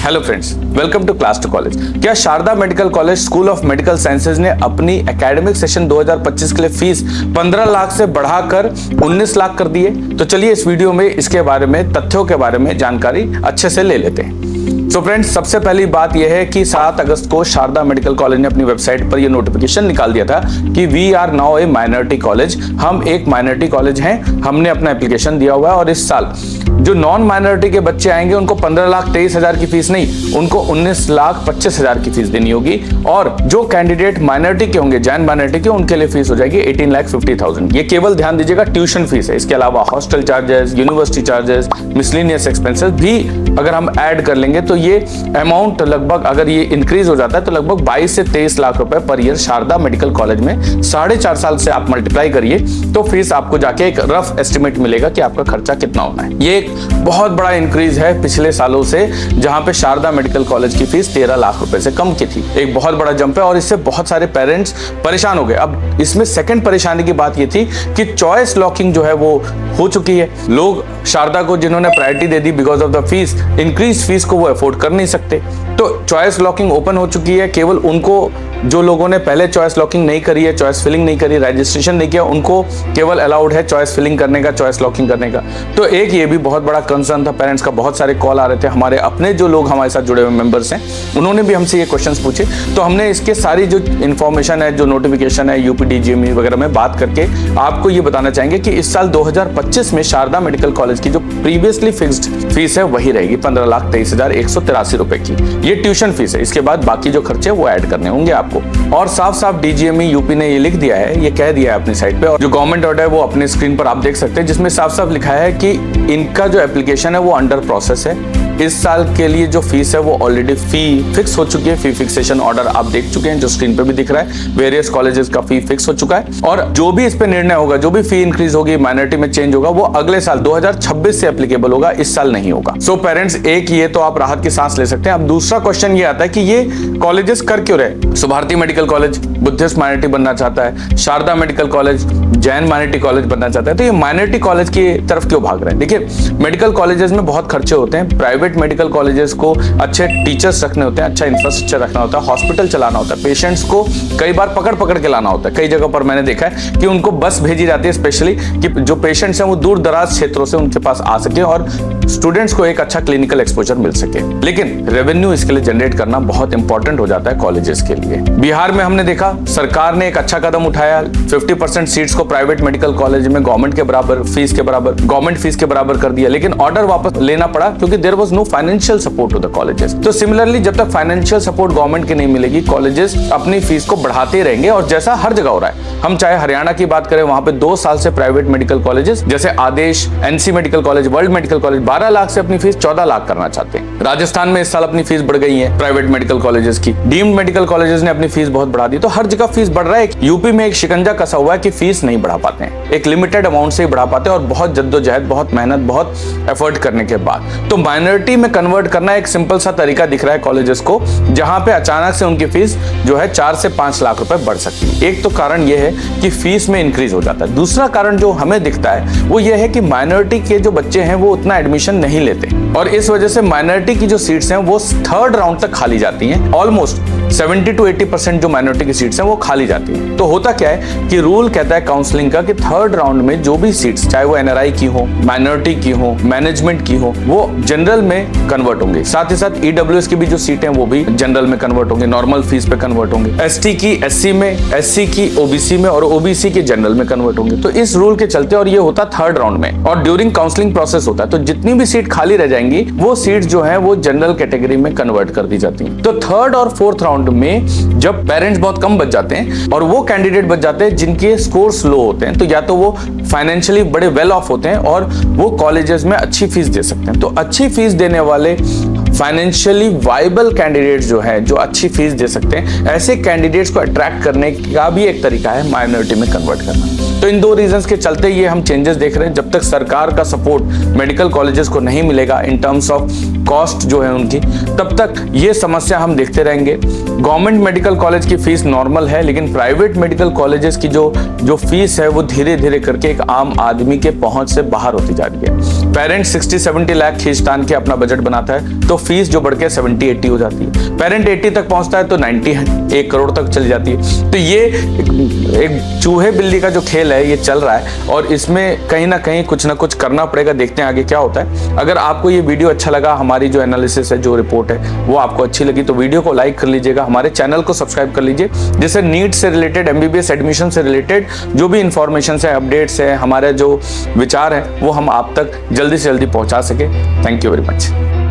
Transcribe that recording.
Hello friends, welcome to class two college. क्या Sharda medical college school of medical sciences ने अपनी academic session 2025 के लिए फीस 15 लाख से बढ़ाकर 19 लाख कर दी है? तो चलिए इस वीडियो में इसके बारे में, तथ्यों के बारे में जानकारी अच्छे से ले लेते हैं। तो फ्रेंड्स, सबसे पहली बात यह है कि 7 अगस्त को शारदा मेडिकल कॉलेज ने अपनी वेबसाइट पर यह नोटिफिकेशन निकाल दिया था कि we are now a minority college. हम एक माइनॉरिटी कॉलेज हैं, हमने अपना एप्लीकेशन दिया हुआ है और इस साल जो नॉन माइनॉरिटी के बच्चे आएंगे उनको 15,23,000 की फीस नहीं, उनको 19,25,000 की फीस देनी होगी। और जो कैंडिडेट माइनॉरिटी के होंगे, जैन माइनॉरिटी के, उनके लिए फीस हो जाएगी 18,50,000। ये केवल ध्यान दीजिएगा ट्यूशन फीस है। इसके अलावा hostel charges, university charges, miscellaneous expenses भी अगर हम ऐड कर लेंगे तो ये अमाउंट लगभग, अगर ये इंक्रीज हो जाता है तो लगभग 22 से 23 लाख रुपए per year Sharda medical college में 4.5 साल से आप मल्टीप्लाई करिए तो फीस आपको जाके एक रफ एस्टिमेट मिलेगा कि आपका खर्चा कितना होना है। ये एक बहुत बड़ा इंक्रीज है पिछले सालों से, जहां पे शारदा मेडिकल कॉलेज की फीस 13 लाख रुपए से कम की थी। एक बहुत बड़ा जंप है और इससे बहुत सारे पेरेंट्स परेशान हो गए। अब इसमें सेकंड परेशानी की बात ये थी कि चॉइस लॉकिंग जो है वो हो चुकी है। लोग शारदा को जिन्होंने priority they the because of the fees, increase fees को वो अफोर्ड कर नहीं सकते, तो चॉइस लॉकिंग ओपन हो चुकी है। केवल उनको, जो लोगों ने पहले चॉइस लॉकिंग नहीं करी है, चॉइस फिलिंग नहीं करी, रजिस्ट्रेशन नहीं किया, उनको केवल अलाउड है चॉइस फिलिंग करने का, चॉइस लॉकिंग करने का। तो एक ये भी बहुत बड़ा कंसर्न था पेरेंट्स का। बहुत सारे कॉल आ रहे थे, हमारे अपने जो लोग हमारे साथ जुड़े हुए मेंबर्स हैं उन्होंने भी हमसे ये क्वेश्चंस पूछे। तो हमने इसके सारी जो इन्फॉर्मेशन है, जो नोटिफिकेशन है यूपीडीजीएमई वगैरह में बात करके आपको ये बताना चाहेंगे कि इस साल 2025 में शारदा मेडिकल कॉलेज की जो प्रीवियसली फिक्स्ड फीस है वही रहेगी 15,23,183 रुपए की। ये ट्यूशन फीस है। इसके बाद बाकी जो खर्चे वो ऐड करने होंगे आपको। और साफ साफ डीजीएमई यूपी ने ये लिख दिया है, ये कह दिया है अपनी साइट पे, और जो गवर्नमेंट ऑर्डर है वो अपने स्क्रीन पर आप देख सकते हैं, जिसमें साफ साफ लिखा है कि इनका जो एप्लीकेशन है वो अंडर प्रोसेस है। इस साल के लिए जो फीस है वो ऑलरेडी फी फिक्स हो चुकी है। फी फिक्सेशन ऑर्डर आप देख चुके हैं, जो स्क्रीन पे भी दिख रहा है। वेरियस कॉलेजेस का फी फिक्स हो चुका है और जो भी इस पे निर्णय होगा, जो भी फी इंक्रीज होगी, माइनॉरिटी में चेंज होगा, वो अगले साल 2026 से एप्लीकेबल होगा, इस साल नहीं होगा। सो पेरेंट्स, एक ये तो आप राहत की सांस ले सकते हैं। अब दूसरा क्वेश्चन ये आता है कि ये कॉलेजेस कर क्यों रहे? So Bharati medical college Buddhist minority बनना चाहता है, Sharda medical college Jain minority college बनना चाहता है, तो ये माइनॉरिटी कॉलेज की तरफ क्यों भाग रहे हैं? देखिए, मेडिकल कॉलेजेस में बहुत खर्चे होते हैं। प्राइवेट मेडिकल कॉलेजेस को अच्छे टीचर्स रखने होते हैं, अच्छा इंफ्रास्ट्रक्चर रखना होता है, हॉस्पिटल चलाना होता है, पेशेंट्स को कई बार पकड़ पकड़ के लाना होता है। कई जगह पर मैंने देखा है कि उनको बस भेजी जाती है स्पेशली कि जो पेशेंट्स हैं वो दूर दराज क्षेत्रों से उनके पास आ सके और स्टूडेंट्स को एक अच्छा क्लिनिकल एक्सपोजर मिल सके। लेकिन रेवेन्यू इसके लिए जनरेट करना बहुत इंपॉर्टेंट हो जाता है कॉलेजेस के लिए। बिहार में हमने देखा, सरकार ने एक अच्छा कदम उठाया, 50% सीट्स को प्राइवेट मेडिकल कॉलेज में गवर्नमेंट के बराबर फीस के बराबर, गवर्नमेंट फीस के बराबर कर दिया। लेकिन ऑर्डर वापस लेना पड़ा क्योंकि there was no financial support to the colleges. तो सिमिलरली, जब तक फाइनेंशियल सपोर्ट गवर्नमेंट की नहीं मिलेगी, कॉलेजेस अपनी फीस को बढ़ाते रहेंगे। और जैसा हर जगह हो रहा है, हम चाहे हरियाणा की बात करें, वहां पे 2 साल से प्राइवेट मेडिकल कॉलेजेस जैसे Adesh, NC medical college, world medical college 12 lakh से अपनी फीस 14 लाख करना चाहते हैं। राजस्थान में इस साल अपनी फीस बढ़ गई है प्राइवेट मेडिकल कॉलेजेस की। डीम्ड मेडिकल कॉलेजेस ने अपनी फीस बहुत बढ़ा दी। तो हर जगह फीस बढ़ रहा है। यूपी में एक शिकंजा कसा हुआ है कि फीस नहीं बढ़ा पाते हैं, एक लिमिटेड अमाउंट से ही बढ़ा पाते हैं और बहुत जद्दोजहद, बहुत मेहनत, बहुत एफर्ट करने के बाद। तो माइनॉरिटी में कन्वर्ट करना एक सिंपल सा तरीका दिख रहा है कॉलेजेस को, जहां पे अचानक से उनकी फीस जो है 4 से 5 लाख रुपए बढ़ सकती है। एक तो कारण यह है कि फीस में इंक्रीज हो जाता है। दूसरा कारण जो हमें दिखता है वो ये है कि माइनॉरिटी के जो बच्चे हैं वो उतना एडमिशन नहीं लेते और इस वजह से माइनॉरिटी की जो सीट्स हैं वो 3rd राउंड तक खाली जाती हैं। ऑलमोस्ट 70 to 80% जो माइनॉरिटी की सीट्स हैं वो खाली जाती हैं। तो होता क्या है कि रूल कहता है काउंसलिंग का कि 3rd राउंड में जो भी सीट्स, चाहे वो एनआरआई की हो, माइनॉरिटी की हो, मैनेजमेंट की हो, वो जनरल में कन्वर्ट होंगे। साथ ही साथ ईडब्ल्यूएस की भी जो सीटें वो भी जनरल में कन्वर्ट होंगे, नॉर्मल फीस पे कन्वर्ट होंगे। एसटी की एससी में, एससी की ओबीसी में और ओबीसी के जनरल में कन्वर्ट होंगे। तो इस रूल के चलते, और ये होता 3rd राउंड में और ड्यूरिंग काउंसलिंग प्रोसेस होता है, तो जितनी भी सीट खाली रह जाएंगी वो सीट जो है वो जनरल कैटेगरी में कन्वर्ट कर दी जाती हैं। तो 3rd और 4th राउंड में जब पेरेंट्स बहुत कम बच जाते हैं और वो कैंडिडेट बच जाते हैं जिनके स्कोर्स लो होते हैं, तो या तो वो फाइनेंशियली बड़े वेल ऑफ होते हैं और वो कॉलेजेस में अच्छी फीस दे सकते हैं। तो अच्छी फीस देने वाले फाइनेंशियली वाइबल कैंडिडेट्स जो है, जो अच्छी फीस दे सकते हैं, ऐसे कैंडिडेट्स को अट्रैक्ट करने का भी एक तरीका है माइनॉरिटी में कन्वर्ट करना। तो इन 2 रीजंस के चलते ये हम चेंजेस देख रहे हैं। जब तक सरकार का सपोर्ट मेडिकल कॉलेजेस को नहीं मिलेगा इन टर्म्स ऑफ कॉस्ट जो है उनकी, तब तक ये समस्या हम देखते रहेंगे। गवर्नमेंट मेडिकल कॉलेज की फीस नॉर्मल है, लेकिन प्राइवेट मेडिकल कॉलेजेस की जो फीस है वो धीरे धीरे करके एक आम आदमी के पहुंच से बाहर होती जा रही है। पेरेंट 60-70 लाख खींच तान के अपना बजट बनाता है तो फीस जो बढ़ के 70-80 हो जाती है। पेरेंट 80 तक पहुंचता है तो 90 1 करोड़ तक चली जाती है। तो ये एक चूहे बिल्ली का जो खेल है ये चल रहा है और इसमें कहीं ना कहीं कुछ ना कुछ करना पड़ेगा। देखते हैं आगे क्या होता है। अगर आपको ये वीडियो अच्छा लगा, हमारी जो एनालिसिस है, जो रिपोर्ट है वो आपको अच्छी लगी तो वीडियो को लाइक कर लीजिएगा, हमारे चैनल को सब्सक्राइब कर लीजिए, जिससे नीट से रिलेटेड, एमबीबीएस एडमिशन से रिलेटेड जो भी इंफॉर्मेशन है, अपडेट्स है, हमारे जो विचार हैं वो हम आप तक जल्दी से जल्दी पहुंचा सके। Thank you very much.